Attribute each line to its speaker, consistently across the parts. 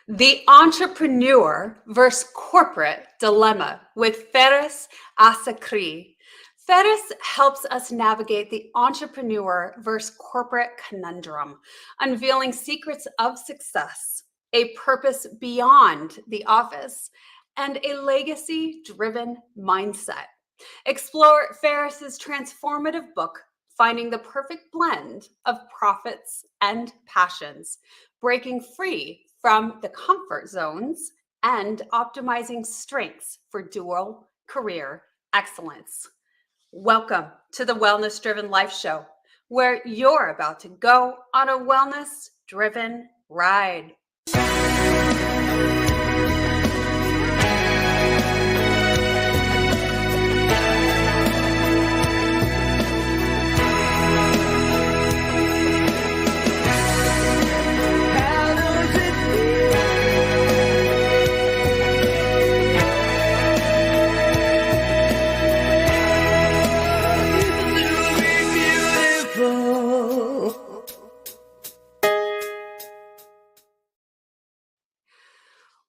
Speaker 1: The Entrepreneur versus Corporate Dilemma with Feras Asakrieh. Feras helps us navigate the entrepreneur versus corporate conundrum, unveiling secrets of success, a purpose beyond the office, and a legacy-driven mindset. Explore Ferris's transformative book, Finding the Perfect Blend of Profits and Passions, breaking free from the comfort zones and optimizing strengths for dual career excellence. Welcome to the Wellness Driven Life Show, where you're about to go on a wellness driven ride.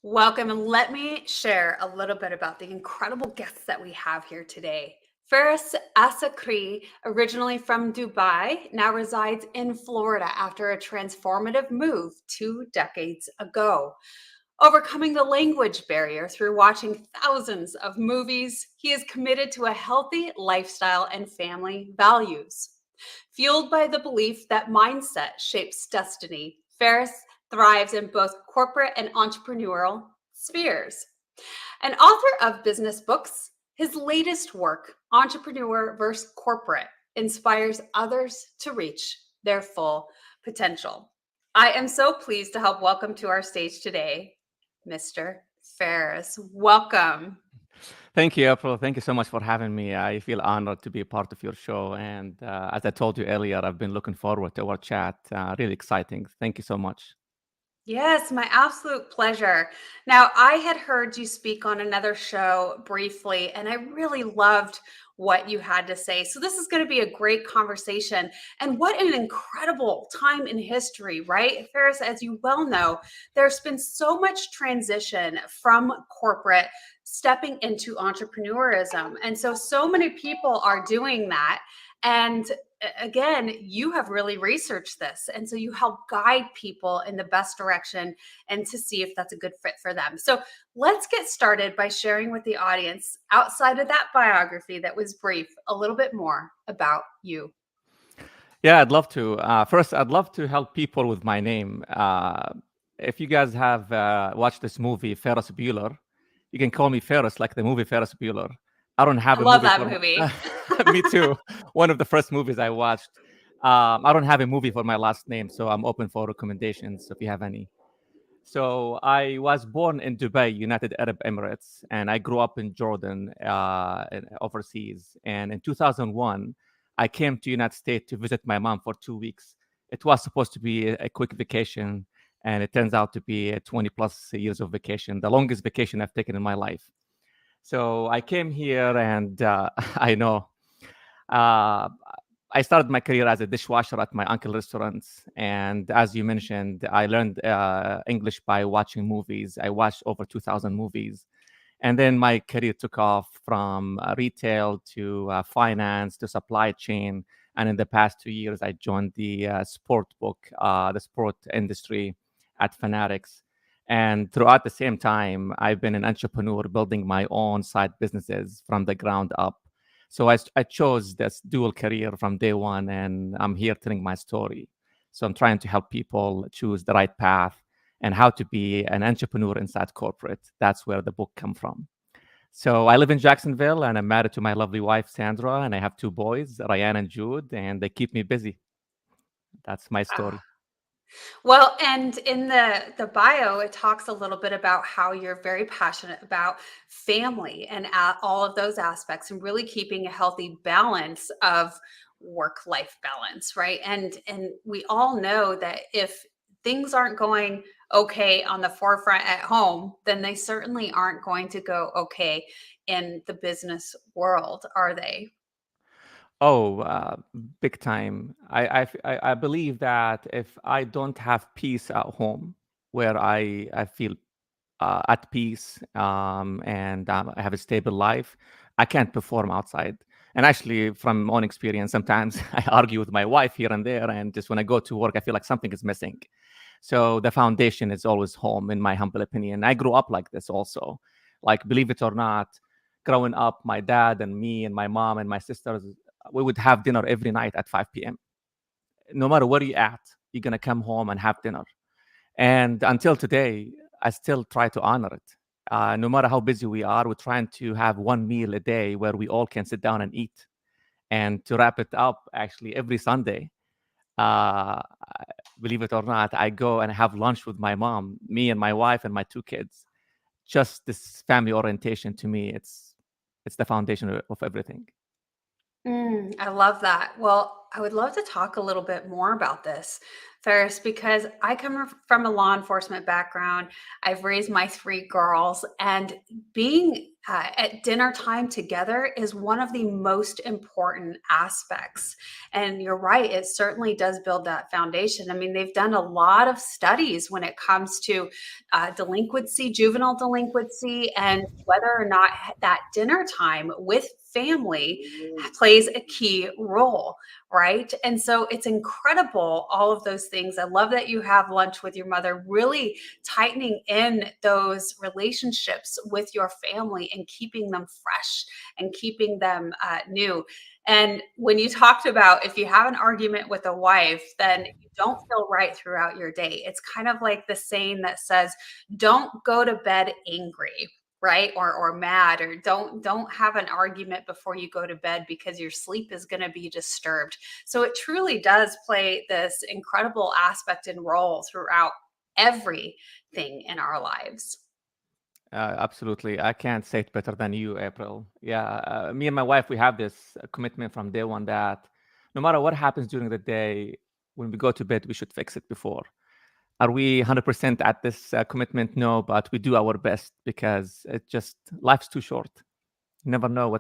Speaker 1: Welcome, and let me share a little bit about the incredible guests that we have here today. Feras Asakrieh, originally from Dubai, now resides in Florida after a transformative move 2 decades ago. Overcoming the language barrier through watching thousands of movies, he is committed to a healthy lifestyle and family values. Fueled by the belief that mindset shapes destiny, Feras thrives in both corporate and entrepreneurial spheres. An author of business books, his latest work, Entrepreneur vs. Corporate, inspires others to reach their full potential. I am so pleased to help welcome to our stage today, Mr. Feras. Welcome.
Speaker 2: Thank you, April. Thank you so much for having me. I feel honored to be a part of your show. And as I told you earlier, I've been looking forward to our chat. Really exciting. Thank you so much.
Speaker 1: Yes, my absolute pleasure. Now, I had heard you speak on another show briefly, and I really loved what you had to say. So, this is going to be a great conversation. And what an incredible time in history, right? Feras, as you well know, there's been so much transition from corporate stepping into entrepreneurism. And so many people are doing that. And again, you have really researched this. And so you help guide people in the best direction and to see if that's a good fit for them. So let's get started by sharing with the audience, outside of that biography that was brief, a little bit more about you.
Speaker 2: Yeah, I'd love to. First, I'd love to help people with my name. If you guys have watched this movie, Ferris Bueller, you can call me Ferris, like the movie Ferris Bueller. I don't have
Speaker 1: I
Speaker 2: a
Speaker 1: love
Speaker 2: movie
Speaker 1: that
Speaker 2: for
Speaker 1: movie.
Speaker 2: me too. One of the first movies I watched. I don't have a movie for my last name, so I'm open for recommendations if you have any. So I was born in Dubai, United Arab Emirates, and I grew up in Jordan, overseas. And in 2001, I came to United States to visit my mom for 2 weeks. It was supposed to be a quick vacation, and it turns out to be a 20 plus years of vacation, the longest vacation I've taken in my life. So I came here, and I know uh, I started my career as a dishwasher at my uncle's restaurants. And as you mentioned, I learned English by watching movies. I watched over 2,000 movies. And then my career took off from retail to finance to supply chain. And in the past 2 years, I joined the the sport industry at Fanatics. And throughout the same time, I've been an entrepreneur building my own side businesses from the ground up. So I chose this dual career from day one, and I'm here telling my story. So I'm trying to help people choose the right path and how to be an entrepreneur inside corporate. That's where the book come from. So I live in Jacksonville, and I'm married to my lovely wife, Sandra, and I have 2 boys, Ryan and Jude, and they keep me busy. That's my story.
Speaker 1: Well, and in the bio, it talks a little bit about how you're very passionate about family and all of those aspects, and really keeping a healthy balance of work-life balance, right? And we all know that if things aren't going okay on the forefront at home, then they certainly aren't going to go okay in the business world, are they?
Speaker 2: Oh, big time. I believe that if I don't have peace at home, where I feel at peace, and I have a stable life. I can't perform outside. And actually, from my own experience, sometimes I argue with my wife here and there, and just when I go to work, I feel like something is missing. So the foundation is always home, in my humble opinion. I grew up like this also. Like, believe it or not, growing up, my dad and me and my mom and my sisters, we would have dinner every night at 5 p.m. No matter where you're at, you're gonna come home and have dinner. And until today, I still try to honor it. No matter how busy we are, we're trying to have one meal a day where we all can sit down and eat. And to wrap it up, actually, every Sunday, uh, believe it or not, I go and have lunch with my mom, me and my wife and my two kids. Just this family orientation, to me, it's the foundation of everything.
Speaker 1: I love that. Well, I would love to talk a little bit more about this, Ferris, because I come from a law enforcement background. I've raised my three girls, and being at dinner time together is one of the most important aspects. And you're right, it certainly does build that foundation. I mean, they've done a lot of studies when it comes to delinquency, juvenile delinquency, and whether or not that dinner time with family plays a key role, right? And so it's incredible, all of those things. I love that you have lunch with your mother, really tightening in those relationships with your family and keeping them fresh and keeping them new. And when you talked about if you have an argument with a wife, then you don't feel right throughout your day. It's kind of like the saying that says, don't go to bed angry, right? Or mad, or don't have an argument before you go to bed because your sleep is going to be disturbed. So it truly does play this incredible aspect and role throughout everything in our lives.
Speaker 2: Absolutely. I can't say it better than you, April. Yeah, me and my wife, we have this commitment from day one that no matter what happens during the day, when we go to bed, we should fix it before. Are we 100% at this commitment? No, but we do our best because it just life's too short. You never know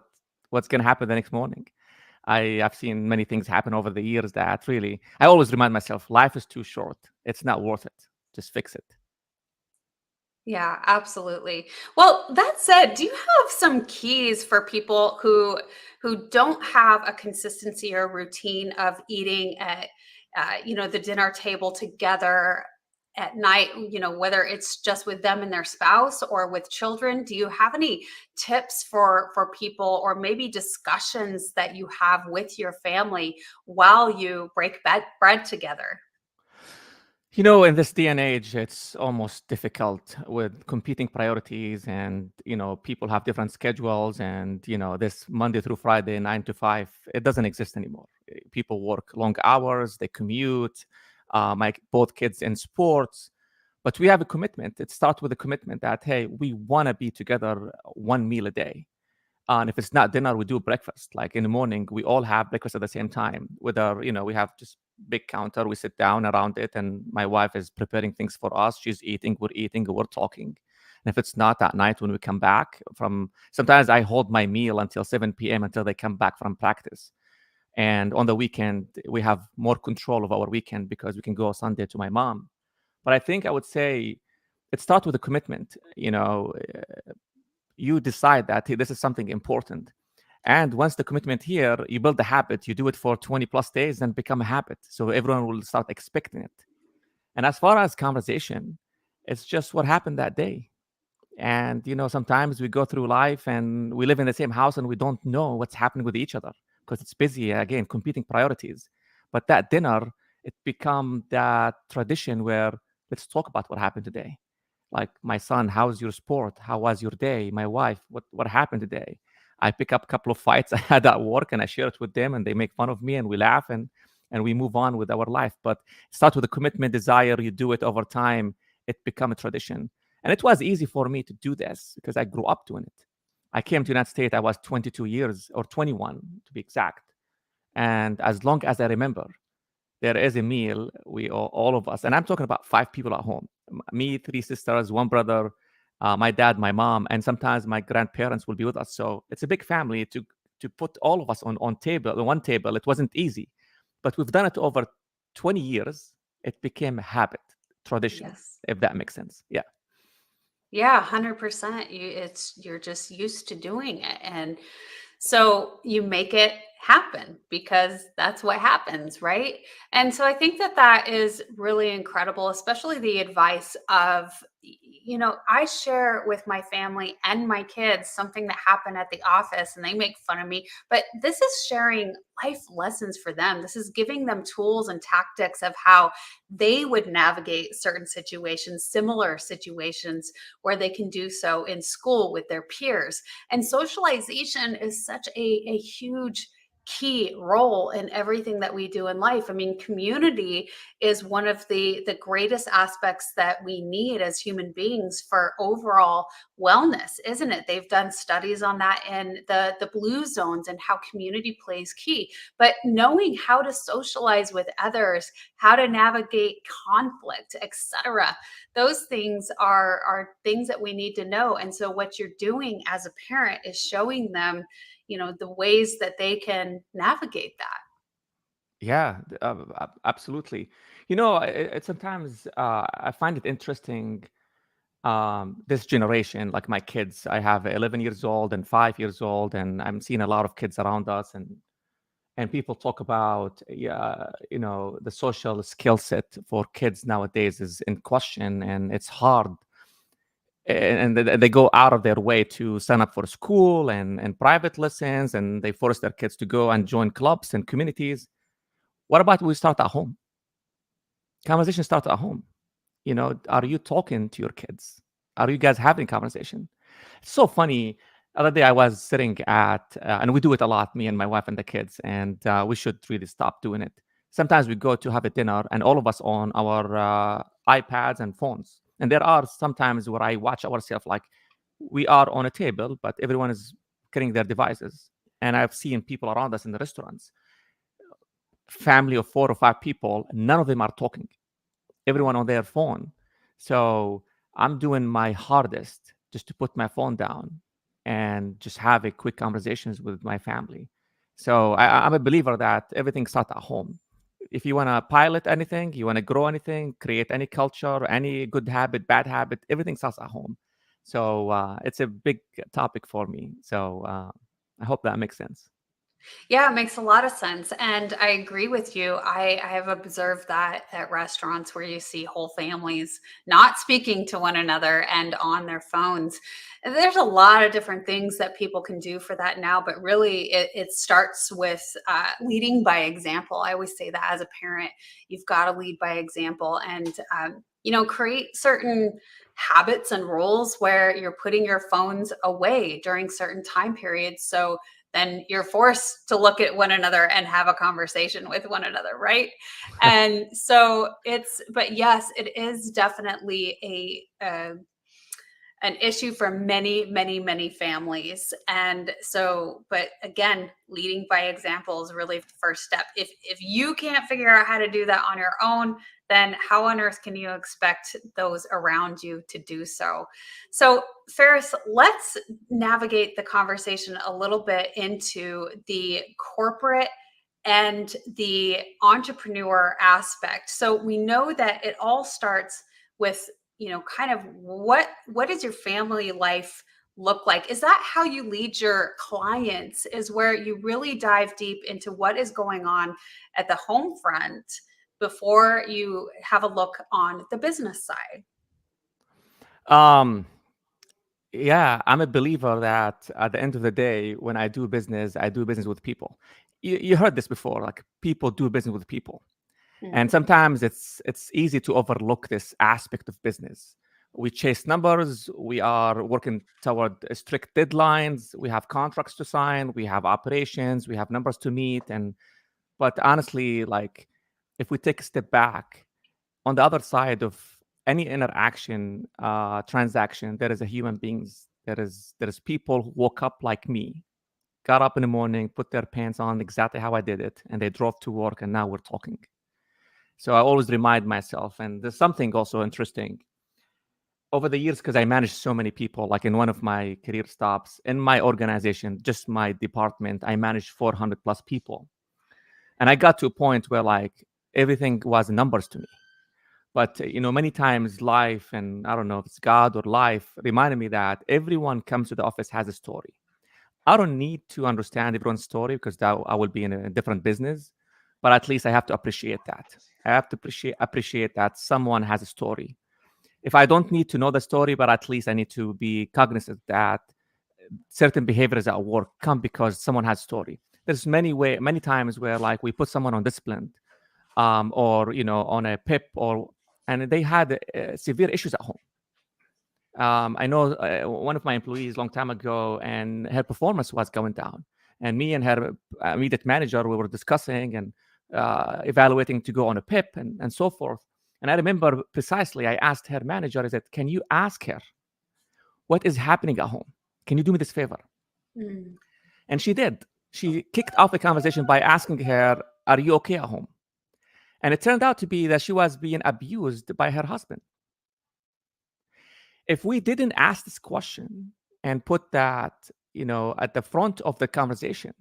Speaker 2: what's going to happen the next morning. I've seen many things happen over the years that really I always remind myself life is too short. It's not worth it. Just fix it.
Speaker 1: Yeah, absolutely. Well, that said, do you have some keys for people who don't have a consistency or routine of eating at the dinner table together at night, whether it's just with them and their spouse or with children? Do you have any tips for people, or maybe discussions that you have with your family while you break bread together?
Speaker 2: In this day and age, it's almost difficult with competing priorities, and people have different schedules, and this Monday through Friday, 9 to 5, it doesn't exist anymore. People work long hours, they commute, my both kids in sports, but we have a commitment. It starts with a commitment that, hey, we want to be together one meal a day. And if it's not dinner, we do breakfast. Like in the morning, we all have breakfast at the same time. Whether we have just big counter, we sit down around it, and my wife is preparing things for us. She's eating, we're talking. And if it's not at night when we come back from, sometimes I hold my meal until 7 p.m. until they come back from practice. And on the weekend, we have more control of our weekend because we can go Sunday to my mom. But I think I would say it starts with a commitment. You decide that, hey, this is something important. And once the commitment here, you build the habit, you do it for 20 plus days and become a habit. So everyone will start expecting it. And as far as conversation, it's just what happened that day. And, sometimes we go through life and we live in the same house and we don't know what's happening with each other because it's busy, again, competing priorities. But that dinner, it become that tradition where let's talk about what happened today. Like, my son, how's your sport? How was your day? My wife, what happened today? I pick up a couple of fights I had at work and I share it with them, and they make fun of me and we laugh, and we move on with our life. But start with a commitment, desire, you do it over time, it become a tradition. And it was easy for me to do this because I grew up doing it. I came to the United States, I was 22 years, or 21 to be exact. And as long as I remember, there is a meal, we all of us, and I'm talking about 5 people at home, me, 3 sisters, one brother, my dad, my mom, and sometimes my grandparents will be with us. So it's a big family to put all of us on one table. It wasn't easy, but we've done it over 20 years. It became a habit. tradition,
Speaker 1: Yes.
Speaker 2: if that makes sense. Yeah.
Speaker 1: Yeah, 100%. You're just used to doing it. And so you make it happen because that's what happens, right? And so I think that that is really incredible, especially the advice of, I share with my family and my kids something that happened at the office and they make fun of me, but this is sharing life lessons for them. This is giving them tools and tactics of how they would navigate certain situations, similar situations, where they can do so in school with their peers. And socialization is such a huge key role in everything that we do in life. I mean, community is one of the greatest aspects that we need as human beings for overall wellness, isn't it? They've done studies on that in the blue zones and how community plays key. But knowing how to socialize with others, how to navigate conflict, etc., those things are things that we need to know. And so what you're doing as a parent is showing them, the ways that they can navigate that.
Speaker 2: Yeah, absolutely. Sometimes I find it interesting. This generation, like my kids, I have 11 years old and 5 years old, and I'm seeing a lot of kids around us, and people talk about, yeah, the social skill set for kids nowadays is in question, and it's hard. And they go out of their way to sign up for school and private lessons, and they force their kids to go and join clubs and communities. What about we start at home? Conversation starts at home. Are you talking to your kids? Are you guys having conversation? It's so funny. Other day I was sitting at, and we do it a lot, me and my wife and the kids, and we should really stop doing it. Sometimes we go to have a dinner, and all of us on our iPads and phones. And there are sometimes where I watch ourselves, like we are on a table, but everyone is carrying their devices. And I've seen people around us in the restaurants, family of 4 or 5 people, none of them are talking, everyone on their phone. So I'm doing my hardest just to put my phone down and just have a quick conversations with my family. So I'm a believer that everything starts at home. If you want to pilot anything, you want to grow anything, create any culture, any good habit, bad habit, everything starts at home. So it's a big topic for me. So I hope that makes sense.
Speaker 1: Yeah, it makes a lot of sense. And I agree with you. I have observed that at restaurants where you see whole families not speaking to one another and on their phones. And there's a lot of different things that people can do for that now, but really it starts with leading by example. I always say that as a parent, you've got to lead by example and, create certain habits and rules where you're putting your phones away during certain time periods. So then you're forced to look at one another and have a conversation with one another, right? And so but yes, it is definitely an issue for many, many, many families. And so, but again, leading by example is really the first step. If you can't figure out how to do that on your own, then how on earth can you expect those around you to do so? So, Ferris, let's navigate the conversation a little bit into the corporate and the entrepreneur aspect. So we know that it all starts with, kind of what does your family life look like? Is that how you lead your clients, is where you really dive deep into what is going on at the home front before you have a look on the business side?
Speaker 2: Um, Yeah, I'm a believer that at the end of the day, when I do business with people. You heard this before, like people do business with people, and
Speaker 1: Mhm.
Speaker 2: sometimes it's easy to overlook this aspect of business. We chase numbers. We are working toward strict deadlines. We have contracts to sign. We have operations. We have numbers to meet. And but honestly, like if we take a step back, on the other side of any interaction, transaction, there is a human beings. There is people who woke up like me, got up in the morning, put their pants on exactly how I did it, and they drove to work, and now we're talking. So I always remind myself, and there's something also interesting over the years because I managed so many people. Like in one of my career stops in my organization, just my department, I managed 400 plus people, and I got to a point where like everything was numbers to me. But many times life, and I don't know if it's God or life, reminded me that everyone comes to the office has a story. I don't need to understand everyone's story because that I will be in a different business, but at least I have to appreciate that. I have to appreciate that someone has a story. If I don't need to know the story, but at least I need to be cognizant that certain behaviors at work come because someone has a story. There's many times where like we put someone on discipline, or on a PIP, and they had severe issues at home. I know one of my employees long time ago, and her performance was going down. And me and her immediate manager, we were discussing and evaluating to go on a PIP and so forth. And I remember precisely, I asked her manager, I said, can you ask her what is happening at home? Can you do me this favor?
Speaker 1: Mm.
Speaker 2: And she did. She kicked off the conversation by asking her, are you okay at home? And it turned out to be that she was being abused by her husband. If we didn't ask this question and put that, at the front of the conversation,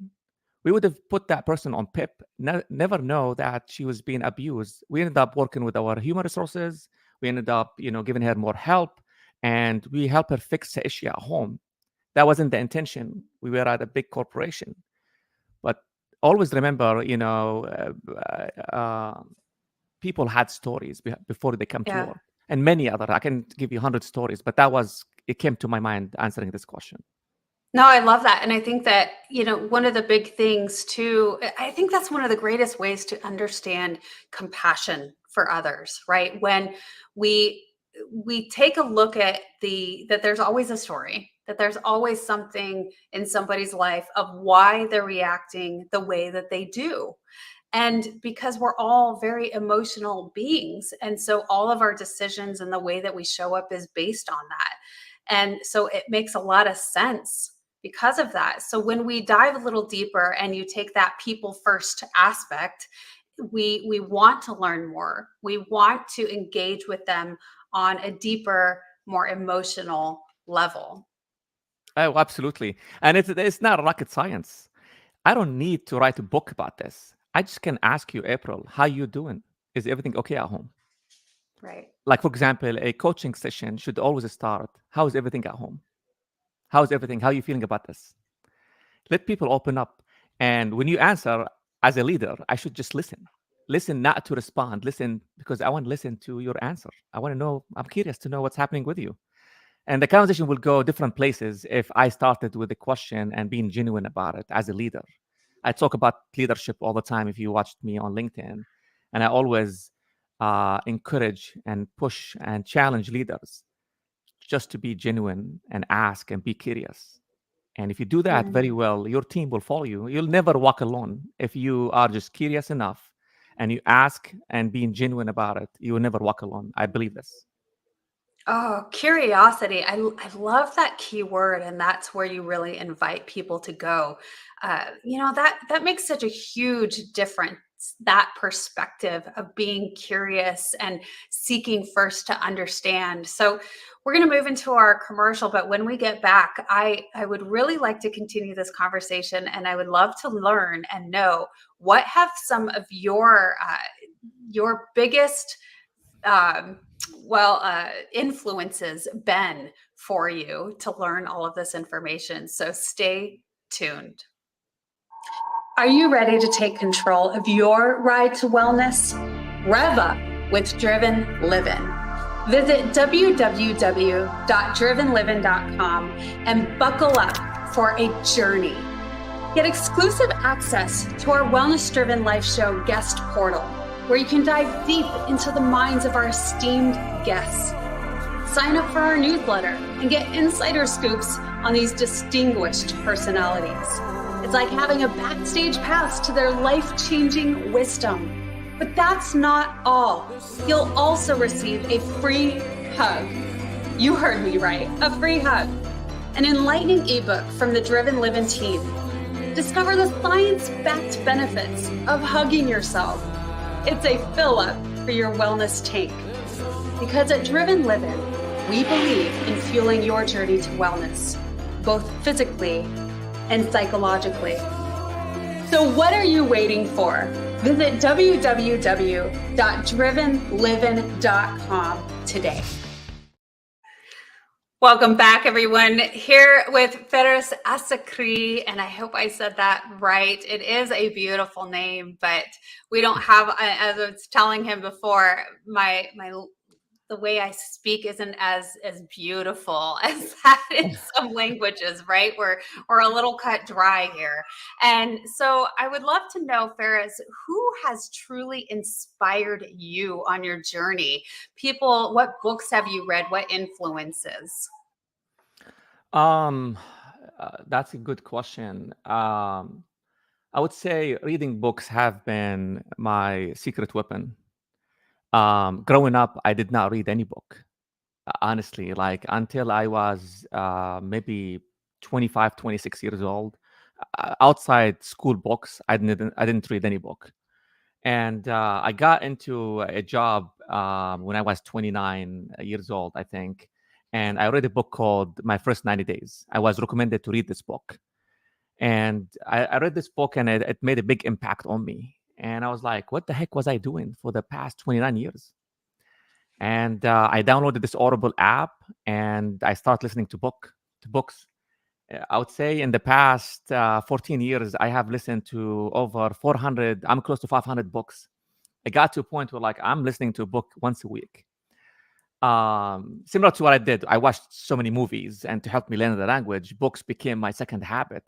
Speaker 2: we would have put that person on PIP, never know that she was being abused. We ended up working with our human resources. We ended up, giving her more help, and we helped her fix the issue at home. That wasn't the intention. We were at a big corporation. But always remember, people had stories before they come to
Speaker 1: Yeah.
Speaker 2: work, and many other. I can give you 100 stories, but it came to my mind answering this question.
Speaker 1: No, I love that. And I think that, one of the big things too, I think that's one of the greatest ways to understand compassion for others, right? When we take a look at that there's always a story, that there's always something in somebody's life of why they're reacting the way that they do. And because we're all very emotional beings. And so all of our decisions and the way that we show up is based on that. And so it makes a lot of sense because of that. So when we dive a little deeper and you take that people first aspect, we want to learn more. We want to engage with them on a deeper, more emotional level.
Speaker 2: Oh, absolutely. And it's not rocket science. I don't need to write a book about this. I just can ask you, April, how you doing? Is everything okay at home?
Speaker 1: Right.
Speaker 2: Like, for example, a coaching session should always start, how is everything at home? How's everything? How are you feeling about this? Let people open up. And when you answer as a leader, I should just listen. Listen, not to respond. Listen, because I want to listen to your answer. I want to know, I'm curious to know what's happening with you. And the conversation will go different places if I started with a question and being genuine about it as a leader. I talk about leadership all the time if you watched me on LinkedIn. And I always encourage and push and challenge leaders just to be genuine and ask and be curious. And if you do that very well, your team will follow you. You'll never walk alone. If you are just curious enough and you ask and being genuine about it, you will never walk alone. I believe this.
Speaker 1: Oh, curiosity. I love that key word. And that's where you really invite people to go. That makes such a huge difference. That perspective of being curious and seeking first to understand. So we're going to move into our commercial, but when we get back, I would really like to continue this conversation, and I would love to learn and know what have some of your biggest influences been for you to learn all of this information. So stay tuned. Are you ready to take control of your ride to wellness? Rev up with Driven Living. Visit www.drivenliving.com and buckle up for a journey. Get exclusive access to our Wellness Driven Life Show guest portal, where you can dive deep into the minds of our esteemed guests. Sign up for our newsletter and get insider scoops on these distinguished personalities. It's like having a backstage pass to their life-changing wisdom. But that's not all. You'll also receive a free hug. You heard me right, a free hug. An enlightening ebook from the Driven Living team. Discover the science-backed benefits of hugging yourself. It's a fill-up for your wellness tank. Because at Driven Living, we believe in fueling your journey to wellness, both physically and psychologically. So what are you waiting for? Visit www.drivenlivin.com today. Welcome back, everyone. Here with Feras Asakrieh, and I hope I said that right. It is a beautiful name, but we don't have, as I was telling him before, the way I speak isn't as beautiful as that in some languages, right? We're a little cut dry here. And so I would love to know, Feras, who has truly inspired you on your journey? People, what books have you read? What influences?
Speaker 2: Um, that's a good question. I would say reading books have been my secret weapon. Growing up, I did not read any book. Honestly, like until I was maybe 25, 26 years old. Outside school books, I didn't read any book. And I got into a job when I was 29 years old, I think. And I read a book called My First 90 Days. I was recommended to read this book. And I read this book and it made a big impact on me. And I was like, what the heck was I doing for the past 29 years? And I downloaded this Audible app and I started listening to books. I would say in the past 14 years, I have listened to over 400, I'm close to 500 books. I got to a point where like I'm listening to a book once a week. Similar to what I did, I watched so many movies, and to help me learn the language, books became my second habit.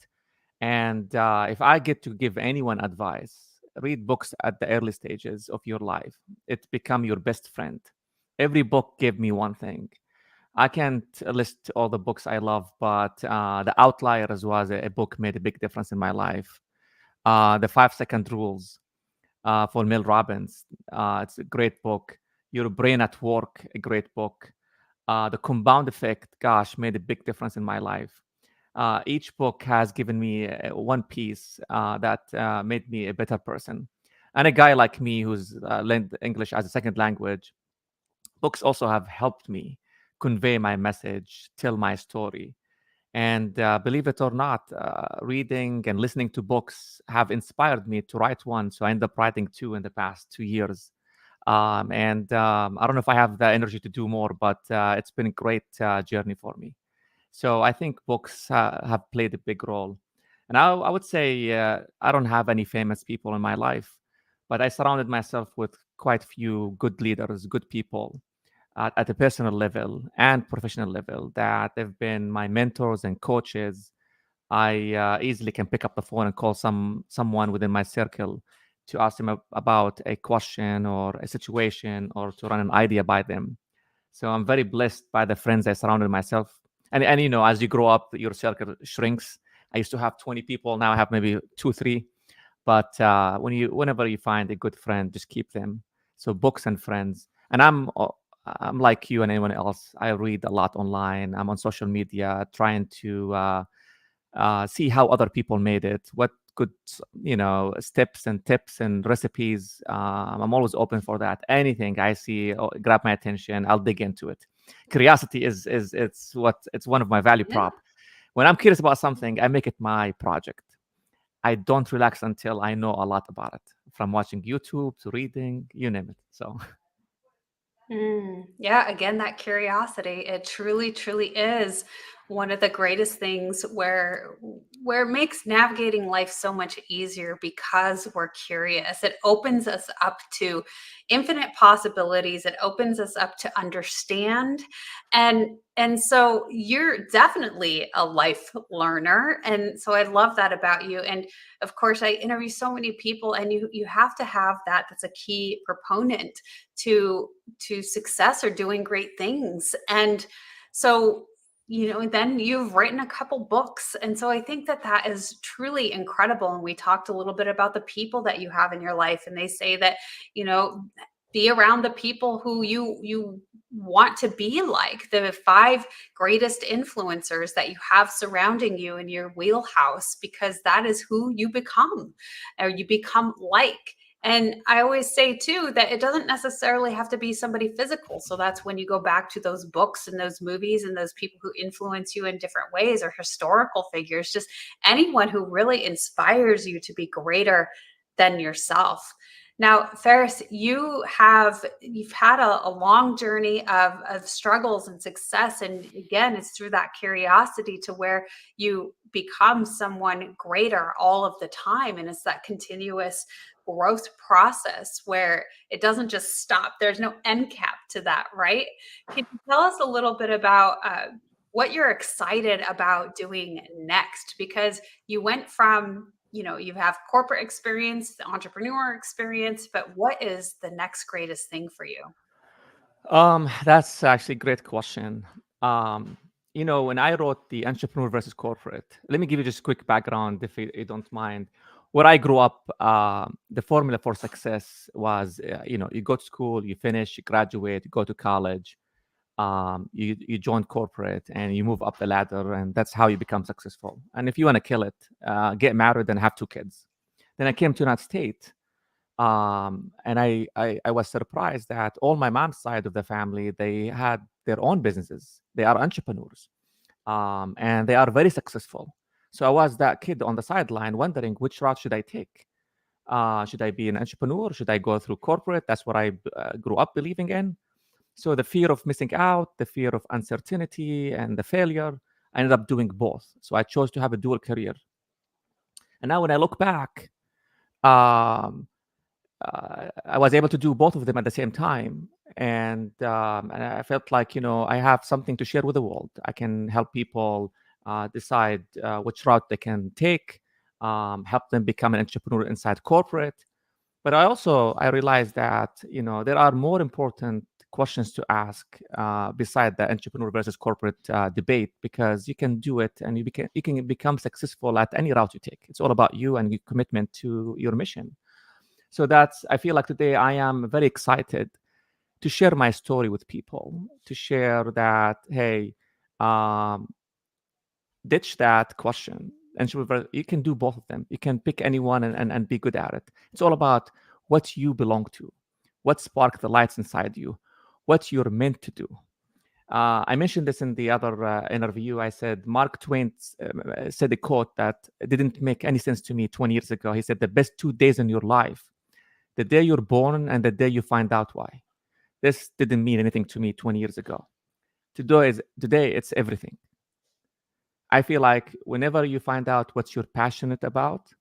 Speaker 2: And if I get to give anyone advice, read books at the early stages of your life. It become your best friend. Every book gave me one thing. I can't list all the books I love, but The Outliers was a book made a big difference in my life. The 5 Second Rules for Mel Robbins. It's a great book. Your Brain at Work, a great book. The Compound Effect, gosh, made a big difference in my life. Each book has given me one piece that made me a better person. And a guy like me who's learned English as a second language, books also have helped me convey my message, tell my story. And believe it or not, reading and listening to books have inspired me to write one. So I ended up writing two in the past 2 years. And I don't know if I have the energy to do more, but it's been a great journey for me. So I think books have played a big role. And I would say I don't have any famous people in my life, but I surrounded myself with quite a few good leaders, good people at a personal level and professional level that have been my mentors and coaches. I easily can pick up the phone and call someone within my circle to ask them about a question or a situation or to run an idea by them. So I'm very blessed by the friends I surrounded myself. And you know, as you grow up, your circle shrinks. I used to have 20 people. Now I have maybe 2, 3. But whenever you find a good friend, just keep them. So books and friends. And I'm like you and anyone else. I read a lot online. I'm on social media trying to see how other people made it, what good, steps and tips and recipes. I'm always open for that. Anything I see grab my attention, I'll dig into it. Curiosity is it's one of my value
Speaker 1: Yeah.
Speaker 2: prop. When I'm curious about something, I make it my project. I don't relax until I know a lot about it, from watching YouTube to reading, you name it. So
Speaker 1: Yeah, again, that curiosity, it truly, truly is one of the greatest things where it makes navigating life so much easier because we're curious. It opens us up to infinite possibilities. It opens us up to understand. And so you're definitely a life learner. And so I love that about you. And of course, I interview so many people, and you have to have that. That's a key proponent to success or doing great things. And so, then you've written a couple books, and so I think that that is truly incredible. And we talked a little bit about the people that you have in your life, and they say that, you know be around the people who you want to be like, the 5 greatest influencers that you have surrounding you in your wheelhouse, because that is who you become, or you become like. And I always say too that it doesn't necessarily have to be somebody physical. So that's when you go back to those books and those movies and those people who influence you in different ways, or historical figures, just anyone who really inspires you to be greater. than yourself. Now, Ferris, you've had a long journey of struggles and success. And again, it's through that curiosity to where you become someone greater all of the time. And it's that continuous growth process where it doesn't just stop. There's no end cap to that, right? Can you tell us a little bit about what you're excited about doing next? Because you went from, you have corporate experience, the entrepreneur experience, but what is the next greatest thing for you?
Speaker 2: That's actually a great question. Um, when I wrote the Entrepreneur versus Corporate, let me give you just a quick background if you don't mind. Where I grew up, the formula for success was, you go to school, you finish, you graduate, you go to college, you join corporate, and you move up the ladder, and that's how you become successful. And if you want to kill it, get married and have 2 kids. Then I came to United States, and I was surprised that all my mom's side of the family, they had their own businesses. They are entrepreneurs, and they are very successful. So I was that kid on the sideline wondering which route should I take. Should I be an entrepreneur? Should I go through corporate? That's what I grew up believing in. So the fear of missing out, the fear of uncertainty, and the failure, I ended up doing both. So I chose to have a dual career. And now when I look back, um, I was able to do both of them at the same time, and I felt like I have something to share with the world. I can help people decide which route they can take, help them become an entrepreneur inside corporate. But I realized that there are more important questions to ask beside the entrepreneur versus corporate debate, because you can do it and you can become successful at any route you take. It's all about you and your commitment to your mission. So I feel like today I am very excited to share my story with people, to share that, hey, um, ditch that question. And you can do both of them. You can pick anyone and be good at it. It's all about what you belong to, what sparked the lights inside you, what you're meant to do. I mentioned this in the other interview. I said Mark Twain said a quote that didn't make any sense to me 20 years ago. He said, the best 2 days in your life, the day you're born and the day you find out why. This didn't mean anything to me 20 years ago. Today it's everything. I feel like whenever you find out what you're passionate about,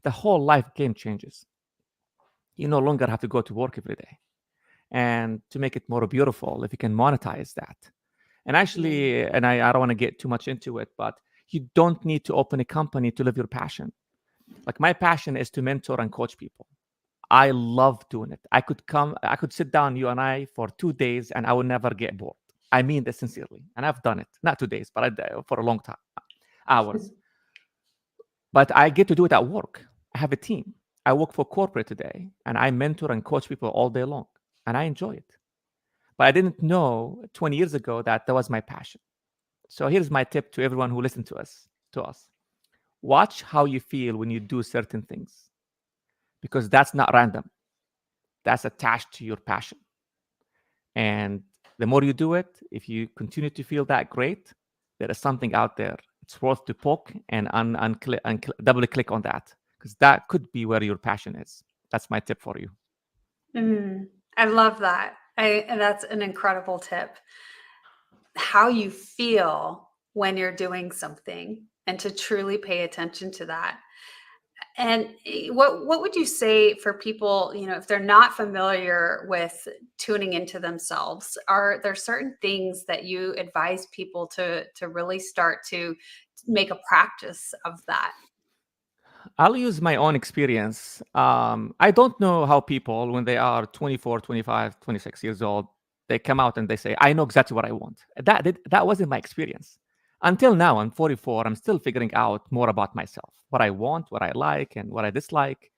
Speaker 2: the whole life game changes. You no longer have to go to work every day. And to make it more beautiful, if you can monetize that. And actually, I don't want to get too much into it, but you don't need to open a company to live your passion. Like, my passion is to mentor and coach people. I love doing it. I could sit down, you and I, for 2 days, and I will never get bored. I mean this sincerely. And I've done it. Not 2 days, but for a long time, hours. But I get to do it at work. I have a team. I work for corporate today, and I mentor and coach people all day long, and I enjoy it. But I didn't know 20 years ago that was my passion. So here's my tip to everyone who listens to us. Watch how you feel when you do certain things, because that's not random. That's attached to your passion. And the more you do it, if you continue to feel that great, there is something out there. It's worth to poke and double click on that, because that could be where your passion is. That's my tip for you.
Speaker 1: I love that. And that's an incredible tip. How you feel when you're doing something, and to truly pay attention to that. And what would you say for people, if they're not familiar with tuning into themselves? Are there certain things that you advise people to really start to make a practice of that?
Speaker 2: I'll use my own experience. I don't know how people, when they are 24, 25, 26 years old, they come out and they say, I know exactly what I want. That wasn't my experience. Until now, I'm 44, I'm still figuring out more about myself, what I want, what I like, and what I dislike.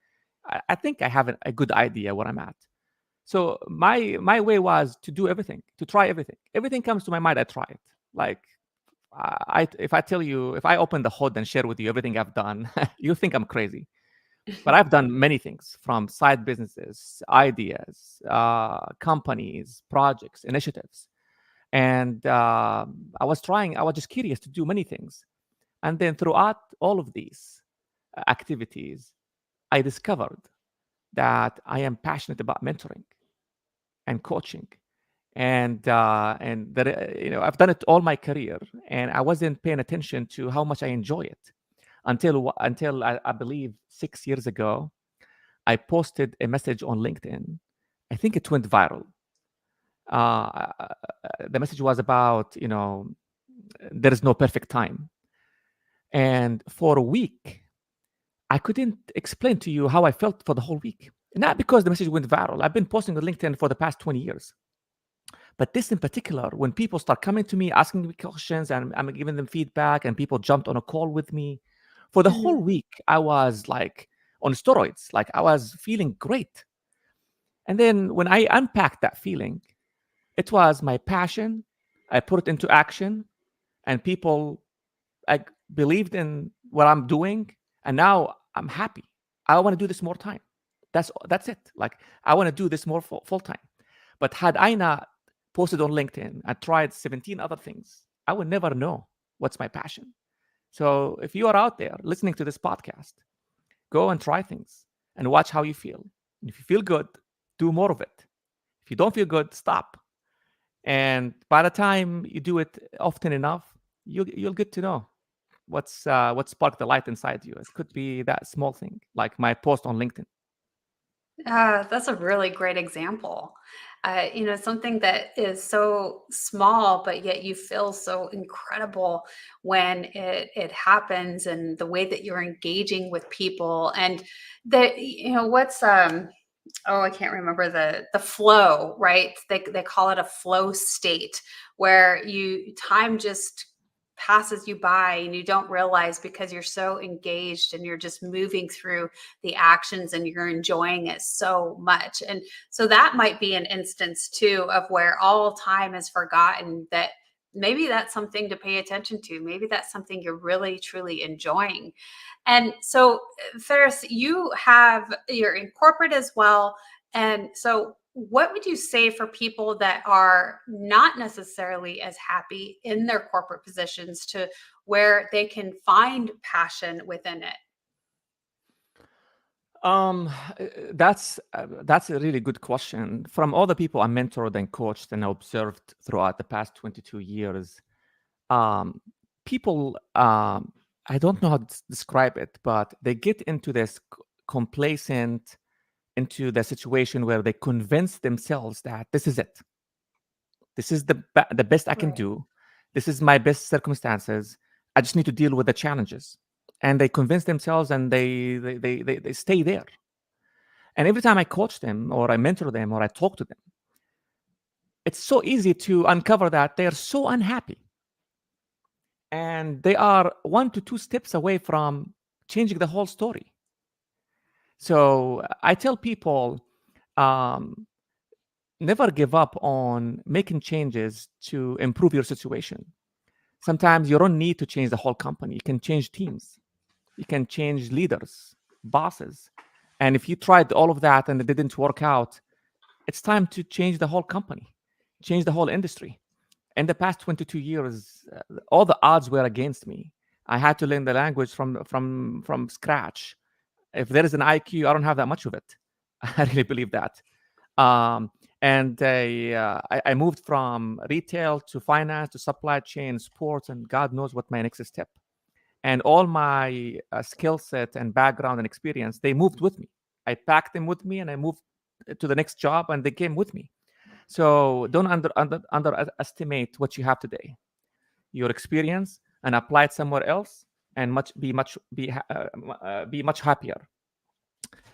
Speaker 2: I think I have a good idea where I'm at. So my way was to do everything, to try everything. Everything comes to my mind, I try it. Like, if I tell you, if I open the hood and share with you everything I've done, you think I'm crazy. But I've done many things, from side businesses, ideas, companies, projects, initiatives. And I was just curious to do many things. And then throughout all of these activities, I discovered that I am passionate about mentoring and coaching, and that I've done it all my career, and I wasn't paying attention to how much I enjoy it until I believe 6 years ago. I posted a message on LinkedIn. I think it went viral. Uh, the message was about, there is no perfect time. And for a week, I couldn't explain to you how I felt for the whole week. Not because the message went viral. I've been posting on LinkedIn for the past 20 years. But this in particular, when people start coming to me, asking me questions, and I'm giving them feedback, and people jumped on a call with me, for the whole
Speaker 1: Mhm.
Speaker 2: week, I was like on steroids. Like I was feeling great. And then when I unpacked that feeling, it was my passion. I put it into action, and people believed in what I'm doing, and now I'm happy. I want to do this more time. That's it. Like I want to do this more full time. But had I not posted on LinkedIn, I tried 17 other things, I would never know what's my passion. So if you are out there listening to this podcast, go and try things and watch how you feel. And if you feel good, do more of it. If you don't feel good, stop. And by the time you do it often enough, you'll get to know what sparked the light inside you. It could be that small thing, like my post on LinkedIn.
Speaker 1: That's a really great example. Something that is so small, but yet you feel so incredible when it happens, and the way that you're engaging with people, and what's oh, I can't remember the flow, right? They call it a flow state, where you time just passes you by and you don't realize, because you're so engaged and you're just moving through the actions and you're enjoying it so much. And so that might be an instance too of where all time is forgotten, that maybe that's something to pay attention to. Maybe that's something you're really truly enjoying. And so, Ferris, you're in corporate as well. And so, what would you say for people that are not necessarily as happy in their corporate positions, to where they can find passion within it?
Speaker 2: Um, that's a really good question. From all the people I mentored and coached and observed throughout the past 22 years, um, people, I don't know how to describe it, but they get into this complacent, into the situation where they convince themselves that this is it. This is the best I can
Speaker 1: Right.
Speaker 2: do. This is my best circumstances. I just need to deal with the challenges. And they convince themselves, and they stay there. And every time I coach them or I mentor them or I talk to them, it's so easy to uncover that they are so unhappy. And they are 1 to 2 steps away from changing the whole story. So I tell people, um, never give up on making changes to improve your situation. Sometimes you don't need to change the whole company. You can change teams. You can change leaders, bosses. And if you tried all of that and it didn't work out, it's time to change the whole company, change the whole industry. In the past 22 years, all the odds were against me. I had to learn the language from scratch. If there is an IQ, I don't have that much of it. I really believe that. Um, and I moved from retail to finance to supply chain, sports, and God knows what my next step. And all my skill set and background and experience, they moved with me. I packed them with me, and I moved to the next job, and they came with me. So don't underestimate what you have today, your experience, and apply it somewhere else, and be much happier.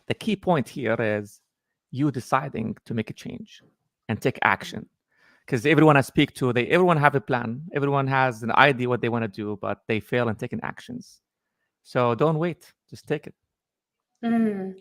Speaker 2: The key point here is you deciding to make a change and take action. Because everyone I speak to, everyone have a plan, everyone has an idea what they want to do, but they fail in taking actions. So don't wait, just take it.
Speaker 1: Mm,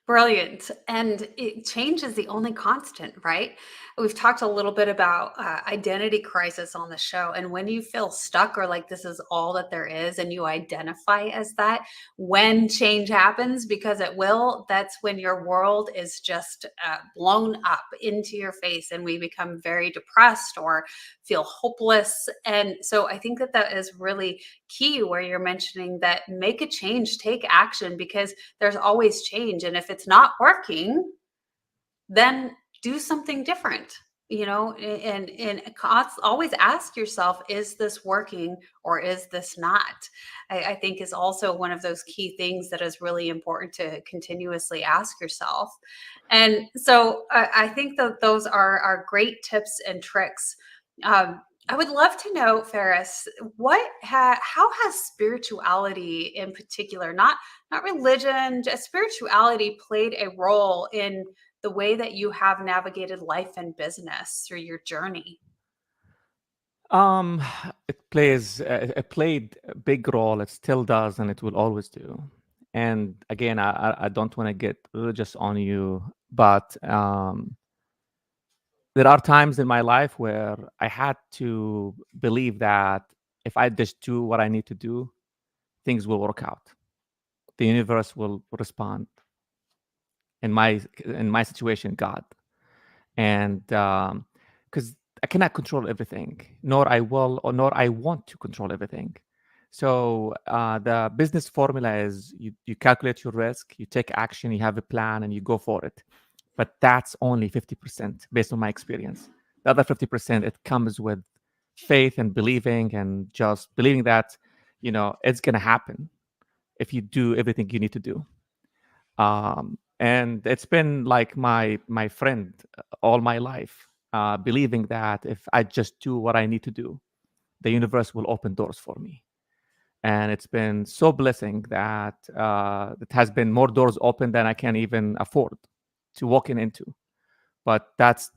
Speaker 1: brilliant. And change is the only constant, right? We've talked a little bit about identity crisis on the show. And when you feel stuck, or like this is all that there is, and you identify as that, when change happens, because it will, that's when your world is just blown up into your face, and we become very depressed or feel hopeless. And so I think that that is really key, where you're mentioning that make a change, take action, because there's always change. And if it's it's not working, then do something different, and always ask yourself, is this working or is this not? I think is also one of those key things that is really important to continuously ask yourself. And so I think that those are great tips and tricks. I would love to know, Ferris, how has spirituality in particular, not religion, just spirituality, played a role in the way that you have navigated life and business through your journey?
Speaker 2: Um, it played a big role. It still does, and it will always do. And again, I don't want to get religious on you, but there are times in my life where I had to believe that if I just do what I need to do, things will work out. The universe will respond. In my situation, God. And because I cannot control everything, nor I will, or nor I want to control everything. So the business formula is you calculate your risk, you take action, you have a plan, and you go for it. But that's only 50% based on my experience. The other 50%, it comes with faith and believing, and just believing that it's gonna happen if you do everything you need to do. And it's been like my friend all my life, believing that if I just do what I need to do, the universe will open doors for me. And it's been so blessing that it has been more doors open than I can even afford to walk into. But that's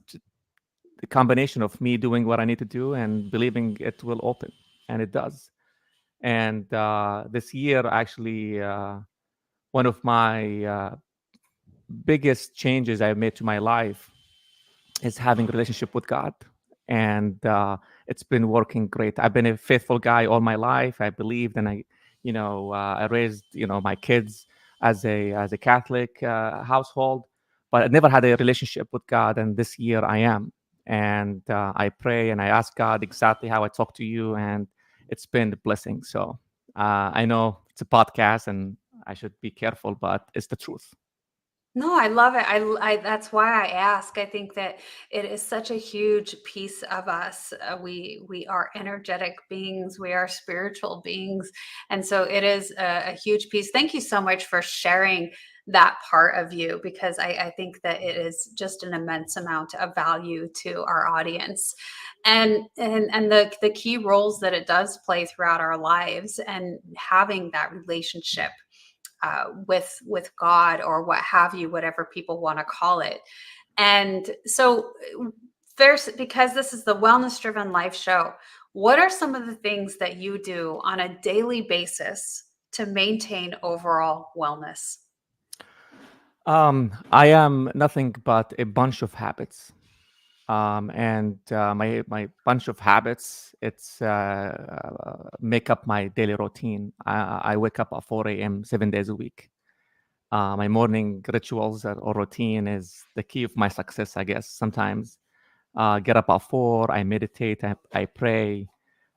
Speaker 2: the combination of me doing what I need to do and believing it will open, and it does. And this year, actually, one of my biggest changes I've made to my life is having a relationship with God, and it's been working great. I've been a faithful guy all my life. I believed, and I raised my kids as a Catholic household, but I never had a relationship with God. And this year I am, and I pray and I ask God exactly how I talk to you, and it's been a blessing. So I know it's a podcast, and I should be careful, but it's the truth.
Speaker 1: No, I love it. That's why I ask. I think that it is such a huge piece of us. We are energetic beings. We are spiritual beings, and so it is a huge piece. Thank you so much for sharing that part of you, because I think that it is just an immense amount of value to our audience, and the key roles that it does play throughout our lives, and having that relationship with God, or what have you, whatever people want to call it. And so there's, because this is the wellness driven life show, what are some of the things that you do on a daily basis to maintain overall wellness?
Speaker 2: I am nothing but a bunch of habits. And my bunch of habits, it's make up my daily routine. I wake up at 4 a.m. 7 days a week. My morning rituals or routine is the key of my success, I guess. Sometimes get up at 4, I meditate, I pray.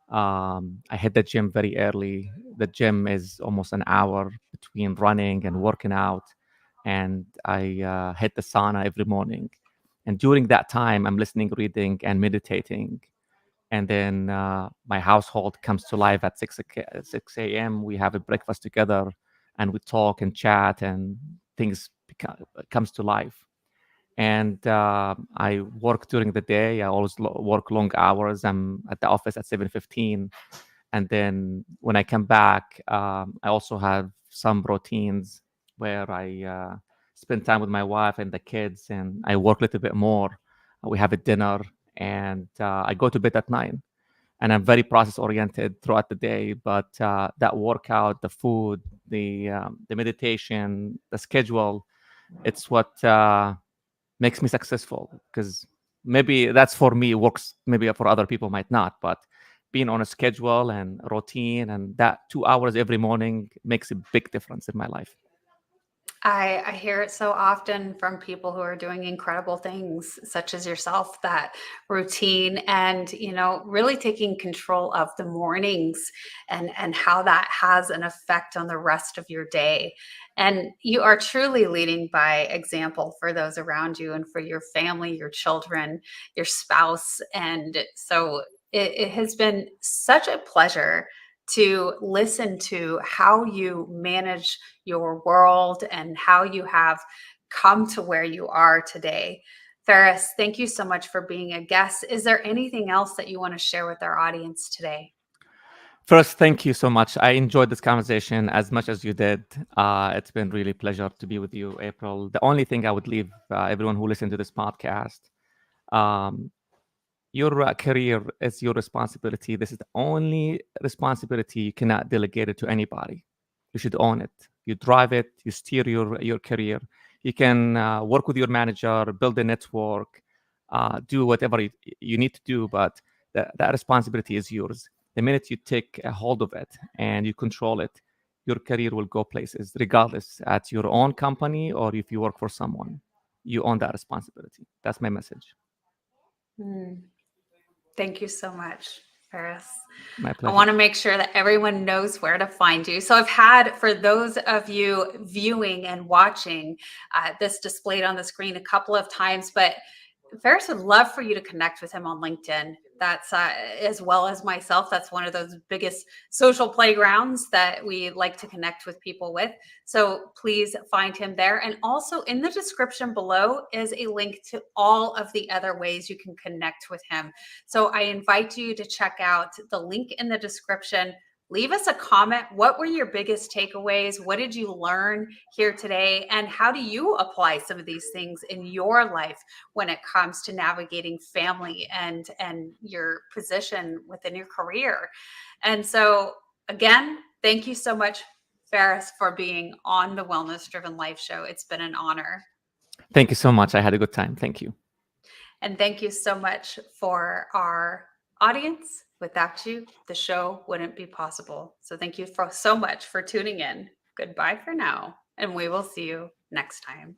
Speaker 2: I hit the gym very early. The gym is almost an hour between running and working out, and I hit the sauna every morning. And during that time, I'm listening, reading, and meditating. And then my household comes to life at 6 a.m. We have a breakfast together, and we talk and chat, and things comes to life. And I work during the day. I always work long hours. I'm at the office at 7:15, and then when I come back, I also have some routines where I spend time with my wife and the kids, and I work a little bit more. We have a dinner, and I go to bed at 9. And I'm very process oriented throughout the day. But that workout, the food, the meditation, the schedule, it's what makes me successful. Because maybe that's for me, it works. Maybe for other people might not. But being on a schedule and routine, and that 2 hours every morning makes a big difference in my life.
Speaker 1: I hear it so often from people who are doing incredible things, such as yourself, that routine and, really taking control of the mornings and how that has an effect on the rest of your day. And you are truly leading by example for those around you and for your family, your children, your spouse. And so it has been such a pleasure to listen to how you manage your world and how you have come to where you are today. Feras, thank you so much for being a guest. Is there anything else that you want to share with our audience today?
Speaker 2: First, thank you so much. I enjoyed this conversation as much as you did. It's been really pleasure to be with you, April. The only thing I would leave everyone who listened to this podcast, um, your career is your responsibility. This is the only responsibility. You cannot delegate it to anybody. You should own it. You drive it. You steer your career. You can work with your manager, build a network, do whatever you need to do, but that responsibility is yours. The minute you take a hold of it and you control it, your career will go places, regardless at your own company or if you work for someone. You own that responsibility. That's my message.
Speaker 1: Thank you so much, Feras.
Speaker 2: My
Speaker 1: I
Speaker 2: pleasure.
Speaker 1: want to make sure that everyone knows where to find you. So I've had, for those of you viewing and watching, this displayed on the screen a couple of times, but Ferris would love for you to connect with him on LinkedIn. That's as well as myself. That's one of those biggest social playgrounds that we like to connect with people with. So please find him there. And also in the description below is a link to all of the other ways you can connect with him. So I invite you to check out the link in the description. Leave us a comment. What were your biggest takeaways? What did you learn here today? And how do you apply some of these things in your life when it comes to navigating family and your position within your career? And so again, thank you so much, Feras, for being on the Wellness Driven Life Show. It's been an honor.
Speaker 2: Thank you so much. I had a good time. Thank you.
Speaker 1: And thank you so much for our audience. Without you, the show wouldn't be possible. So thank you so much for tuning in. Goodbye for now, and we will see you next time.